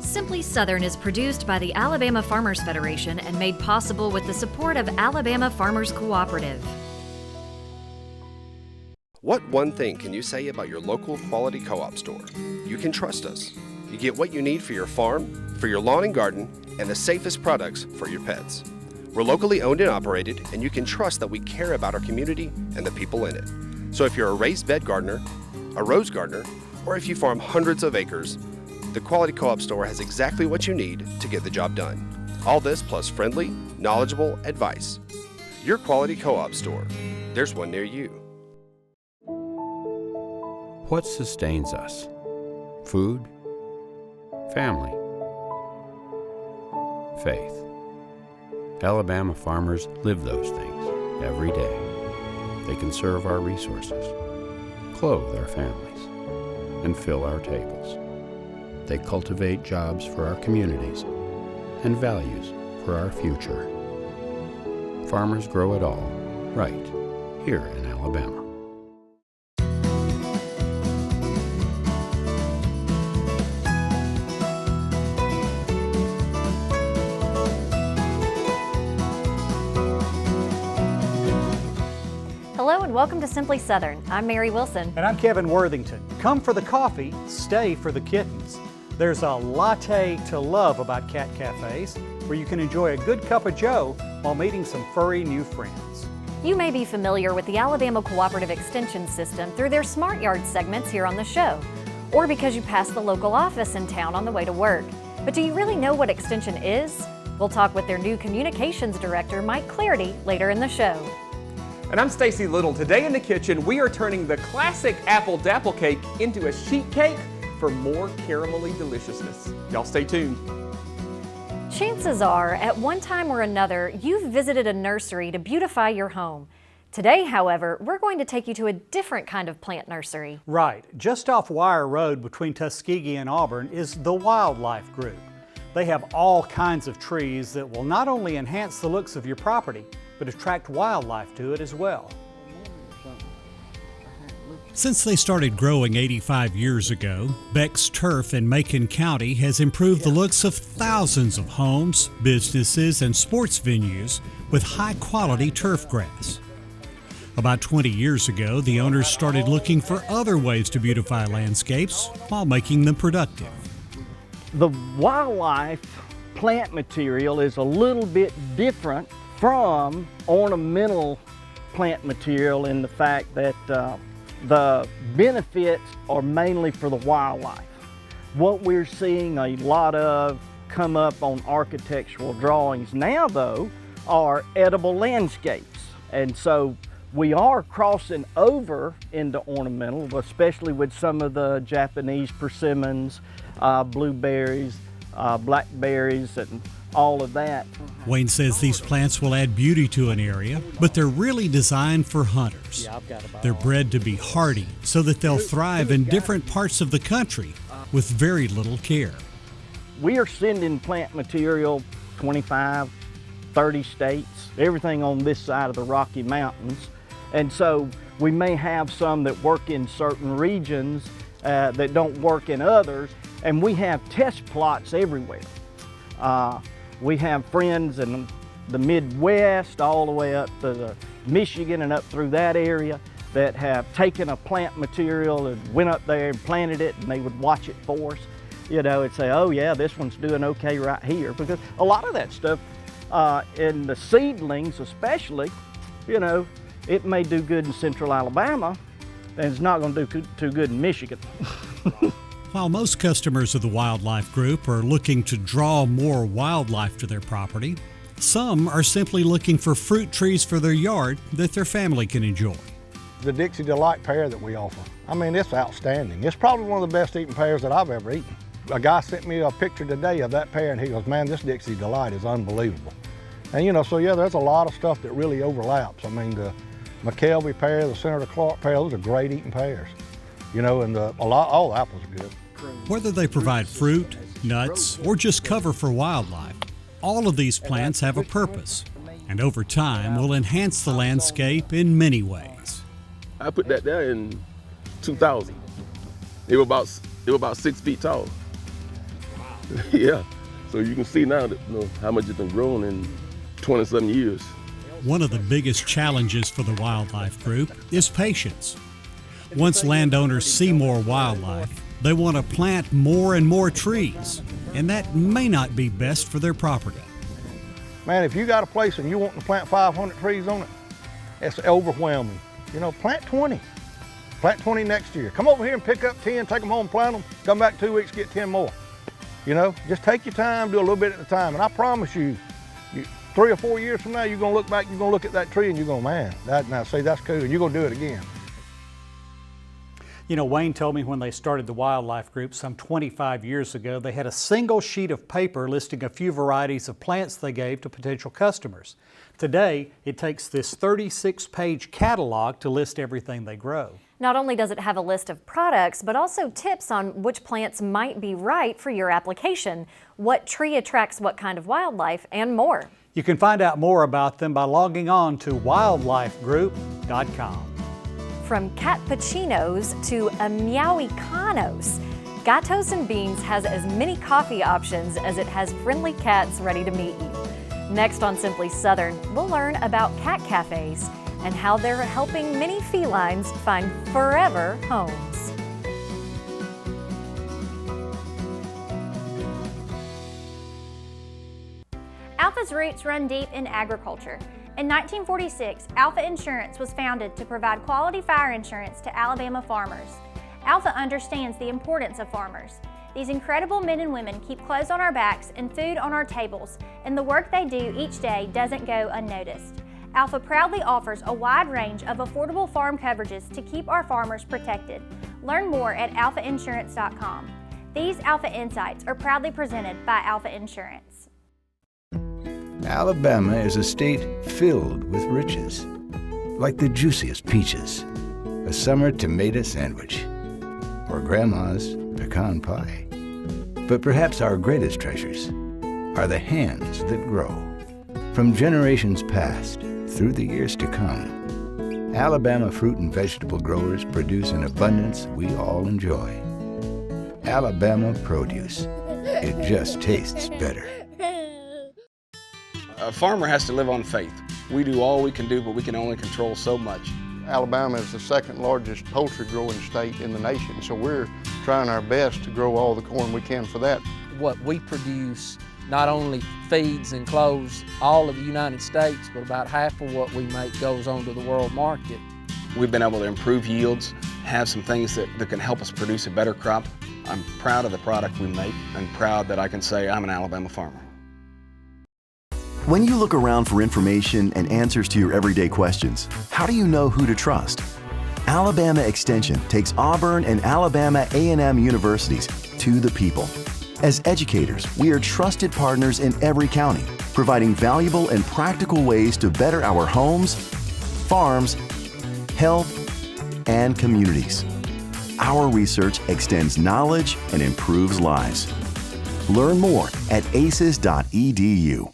Simply Southern is produced by the Alabama Farmers Federation and made possible with the support of Alabama Farmers Cooperative. What one thing can you say about your local quality co-op store? You can trust us. You get what you need for your farm, for your lawn and garden, and the safest products for your pets. We're locally owned and operated, and you can trust that we care about our community and the people in it. So if you're a raised bed gardener, a rose gardener, or if you farm hundreds of acres, the Quality Co-op Store has exactly what you need to get the job done. All this plus friendly, knowledgeable advice. Your Quality Co-op Store. There's one near you. What sustains us? Food? Family? Faith. Alabama farmers live those things every day. They conserve our resources, clothe our families, and fill our tables. They cultivate jobs for our communities and values for our future. Farmers grow it all, right here in Alabama. Hello and welcome to Simply Southern. I'm Mary Wilson. And I'm Kevin Worthington. Come for the coffee, stay for the kittens. There's a latte to love about cat cafes, where you can enjoy a good cup of joe while meeting some furry new friends. You may be familiar with the Alabama Cooperative Extension System through their Smart Yard segments here on the show, or because you pass the local office in town on the way to work. But do you really know what Extension is? We'll talk with their new Communications Director, Mike Clarity, later in the show. And I'm Stacy Little. Today in the kitchen, we are turning the classic apple dapple cake into a sheet cake for more caramelly deliciousness. Y'all stay tuned. Chances are, at one time or another, you've visited a nursery to beautify your home. Today, however, we're going to take you to a different kind of plant nursery. Right. Just off Wire Road between Tuskegee and Auburn is the Wildlife Group. They have all kinds of trees that will not only enhance the looks of your property, but attract wildlife to it as well. Since they started growing 85 years ago, Beck's Turf in Macon County has improved the looks of thousands of homes, businesses, and sports venues with high-quality turf grass. About 20 years ago, the owners started looking for other ways to beautify landscapes while making them productive. The wildlife plant material is a little bit different from ornamental plant material in the fact that the benefits are mainly for the wildlife. What we're seeing a lot of come up on architectural drawings now, though, are edible landscapes. And so we are crossing over into ornamental, especially with some of the Japanese persimmons, blueberries, blackberries, and all of that. Wayne says these plants will add beauty to an area, but they're really designed for hunters. They're bred to be hardy so that they'll thrive in different parts of the country with very little care. We are sending plant material 25, 30 states, everything on this side of the Rocky Mountains. And so we may have some that work in certain regions that don't work in others, and we have test plots everywhere. We have friends in the Midwest all the way up to Michigan and up through that area that have taken a plant material and went up there and planted it, and they would watch it for us, you know, and say, oh yeah, this one's doing okay right here. Because a lot of that stuff, in the seedlings especially, you know, it may do good in central Alabama, and it's not going to do too good in Michigan. While most customers of the Wildlife Group are looking to draw more wildlife to their property, some are simply looking for fruit trees for their yard that their family can enjoy. The Dixie Delight pear that we offer, I mean, it's outstanding. It's probably one of the best eaten pears that I've ever eaten. A guy sent me a picture today of that pear, and he goes, man, this Dixie Delight is unbelievable. And you know, so yeah, there's a lot of stuff that really overlaps. I mean, the McKelvey pear, the Senator Clark pear, those are great eating pears. You know, and all the apples are good. Whether they provide fruit, nuts, or just cover for wildlife, all of these plants have a purpose, and over time will enhance the landscape in many ways. I put that there in 2000. It was about 6 feet tall. Yeah. So you can see now that, how much it's been grown in 20-something years. One of the biggest challenges for the wildlife group is patience. Once landowners see more wildlife, they want to plant more and more trees, and that may not be best for their property. Man, if you got a place and you want to plant 500 trees on it, it's overwhelming. Plant 20. Plant 20 next year. Come over here and pick up 10, take them home, plant them, come back 2 weeks, get 10 more. Just take your time, do a little bit at a time. And I promise you 3 or 4 years from now, you're gonna look back, you're gonna look at that tree and you're gonna, man, that's cool, and you're gonna do it again. Wayne told me when they started the wildlife group some 25 years ago, they had a single sheet of paper listing a few varieties of plants they gave to potential customers. Today, it takes this 36-page catalog to list everything they grow. Not only does it have a list of products, but also tips on which plants might be right for your application, what tree attracts what kind of wildlife, and more. You can find out more about them by logging on to wildlifegroup.com. From cappuccinos to Meowicanos, Gatos and Beans has as many coffee options as it has friendly cats ready to meet you. Next on Simply Southern, we'll learn about cat cafes and how they're helping many felines find forever homes. Alpha's roots run deep in agriculture. In 1946, Alpha Insurance was founded to provide quality fire insurance to Alabama farmers. Alpha understands the importance of farmers. These incredible men and women keep clothes on our backs and food on our tables, and the work they do each day doesn't go unnoticed. Alpha proudly offers a wide range of affordable farm coverages to keep our farmers protected. Learn more at alphainsurance.com. These Alpha Insights are proudly presented by Alpha Insurance. Alabama is a state filled with riches, like the juiciest peaches, a summer tomato sandwich, or Grandma's pecan pie. But perhaps our greatest treasures are the hands that grow. From generations past through the years to come, Alabama fruit and vegetable growers produce an abundance we all enjoy. Alabama produce. It just tastes better. A farmer has to live on faith. We do all we can do, but we can only control so much. Alabama is the second largest poultry growing state in the nation, so we're trying our best to grow all the corn we can for that. What we produce not only feeds and clothes all of the United States, but about half of what we make goes on to the world market. We've been able to improve yields, have some things that can help us produce a better crop. I'm proud of the product we make and proud that I can say I'm an Alabama farmer. When you look around for information and answers to your everyday questions, how do you know who to trust? Alabama Extension takes Auburn and Alabama A&M universities to the people. As educators, we are trusted partners in every county, providing valuable and practical ways to better our homes, farms, health, and communities. Our research extends knowledge and improves lives. Learn more at aces.edu.